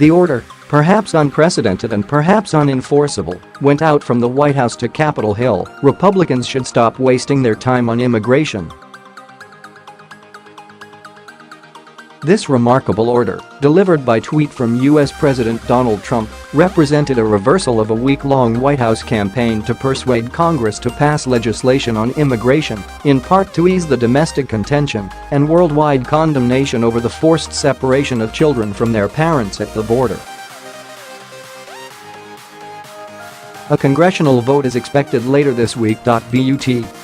The order, perhaps unprecedented and perhaps unenforceable, went out from the White House to Capitol Hill. Republicans should stop wasting their time on immigration. This remarkable order, delivered by tweet from U.S. President Donald Trump, represented a reversal of a week-long White House campaign to persuade Congress to pass legislation on immigration, in part to ease the domestic contention and worldwide condemnation over the forced separation of children from their parents at the border. A congressional vote is expected later this week.But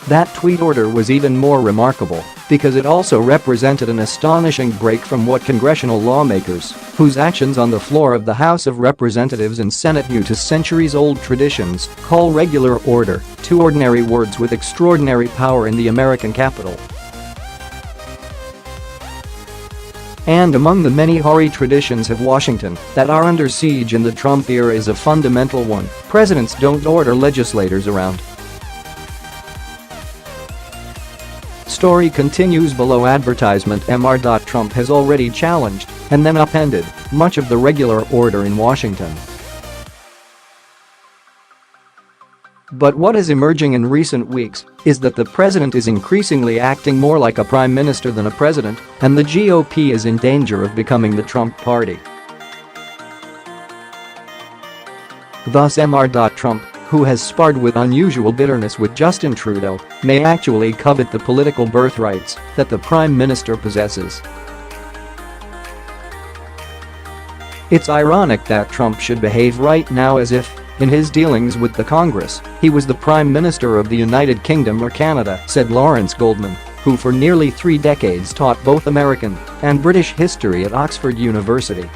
that tweet order was even more remarkable because it also represented an astonishing break from what congressional lawmakers, whose actions on the floor of the House of Representatives and Senate hew to centuries-old traditions, call regular order, two ordinary words with extraordinary power in the American Capitol. And among the many hoary traditions of Washington that are under siege in the Trump era is a fundamental one: presidents don't order legislators around. Story continues below. Advertisement. Mr.Trump has already challenged, and then upended, much of the regular order in Washington. But what is emerging in recent weeks is that the president is increasingly acting more like a prime minister than a president, and the GOP is in danger of becoming the Trump Party. Thus Mr.Trump, who has sparred with unusual bitterness with Justin Trudeau, may actually covet the political birthrights that the prime minister possesses. It's ironic that Trump should behave right now as if, in his dealings with the Congress, he was the Prime Minister of the United Kingdom or Canada, said Lawrence Goldman, who for nearly 3 decades taught both American and British history at Oxford University.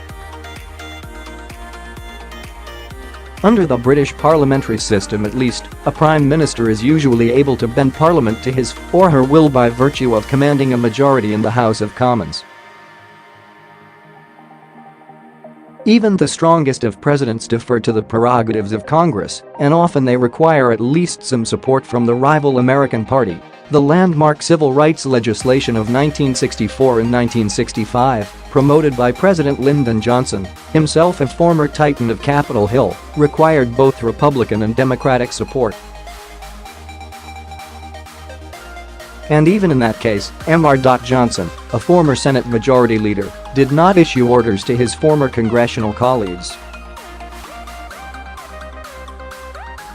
Under the British parliamentary system at least, a Prime Minister is usually able to bend Parliament to his or her will by virtue of commanding a majority in the House of Commons. Even the strongest of presidents defer to the prerogatives of Congress, and often they require at least some support from the rival American party. The landmark civil rights legislation of 1964 and 1965, promoted by President Lyndon Johnson, himself a former titan of Capitol Hill, required both Republican and Democratic support. And even in that case, Mr.Johnson, a former Senate Majority Leader, did not issue orders to his former congressional colleagues.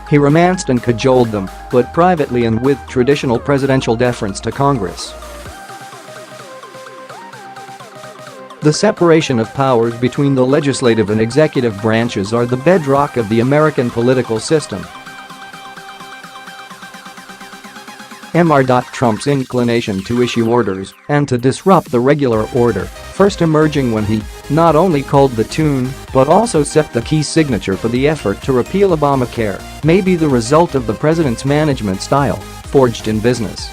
He romanced and cajoled them, but privately and with traditional presidential deference to Congress. The separation of powers between the legislative and executive branches are the bedrock of the American political system. Mr.Trump's inclination to issue orders and to disrupt the regular order, first emerging when he not only called the tune but also set the key signature for the effort to repeal Obamacare, may be the result of the president's management style, forged in business.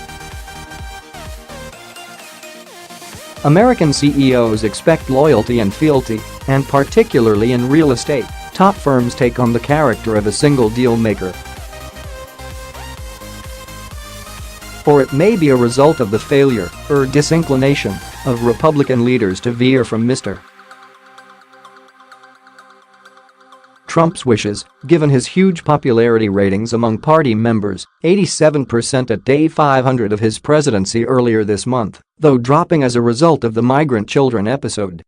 American CEOs expect loyalty and fealty, and particularly in real estate, top firms take on the character of a single deal maker. Or it may be a result of the failure or disinclination of Republican leaders to veer from Mr. Trump's wishes, given his huge popularity ratings among party members, 87% at day 500 of his presidency earlier this month, though dropping as a result of the migrant children episode.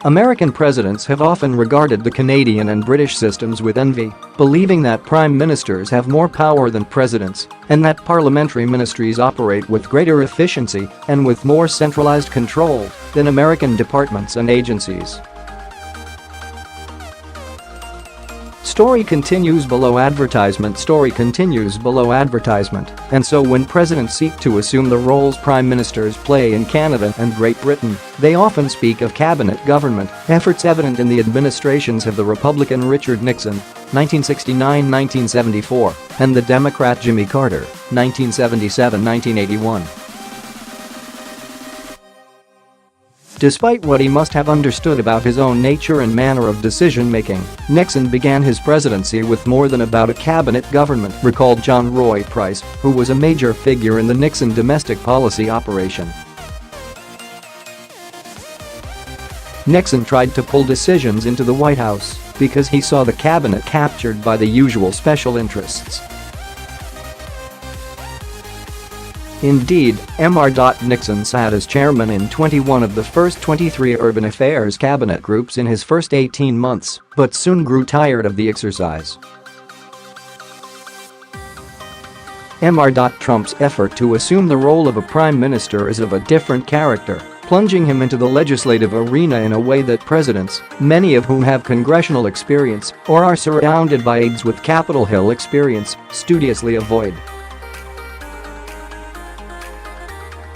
American presidents have often regarded the Canadian and British systems with envy, believing that prime ministers have more power than presidents and that parliamentary ministries operate with greater efficiency and with more centralized control than American departments and agencies. Story continues below. Advertisement. Story continues below. Advertisement. And so when presidents seek to assume the roles prime ministers play in Canada and Great Britain, they often speak of cabinet government, efforts evident in the administrations of the Republican Richard Nixon, 1969-1974, and the Democrat Jimmy Carter, 1977-1981. Despite what he must have understood about his own nature and manner of decision-making, Nixon began his presidency with more than about a cabinet government, recalled John Roy Price, who was a major figure in the Nixon domestic policy operation. Nixon tried to pull decisions into the White House because he saw the cabinet captured by the usual special interests. Indeed, Mr. Nixon sat as chairman in 21 of the first 23 urban affairs cabinet groups in his first 18 months, but soon grew tired of the exercise. Mr. Trump's effort to assume the role of a prime minister is of a different character, plunging him into the legislative arena in a way that presidents, many of whom have congressional experience or are surrounded by aides with Capitol Hill experience, studiously avoid.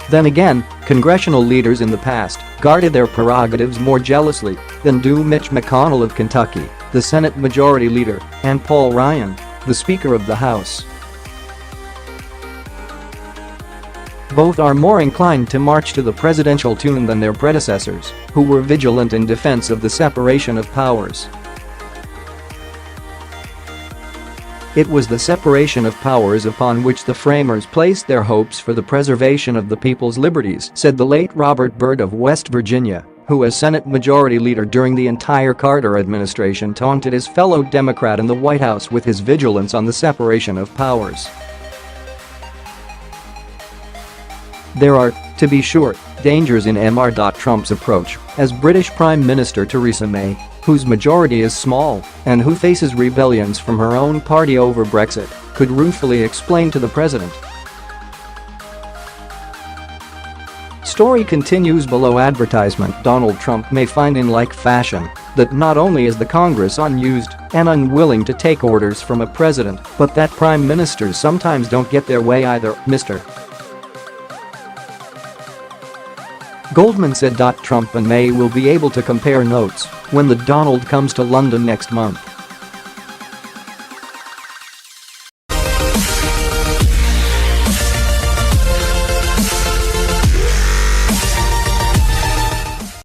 Then again, congressional leaders in the past guarded their prerogatives more jealously than do Mitch McConnell of Kentucky, the Senate Majority Leader, and Paul Ryan, the Speaker of the House. Both are more inclined to march to the presidential tune than their predecessors, who were vigilant in defense of the separation of powers. It was the separation of powers upon which the framers placed their hopes for the preservation of the people's liberties, said the late Robert Byrd of West Virginia, who as Senate Majority Leader during the entire Carter administration taunted his fellow Democrat in the White House with his vigilance on the separation of powers. There are, to be sure, dangers in Mr. Trump's approach, as British Prime Minister Theresa May, whose majority is small and who faces rebellions from her own party over Brexit, could ruefully explain to the president. Story continues below. Advertisement. Donald Trump may find in like fashion that not only is the Congress unused and unwilling to take orders from a president, but that prime ministers sometimes don't get their way either. Mr. Goldman said. Trump and May will be able to compare notes when the Donald comes to London next month.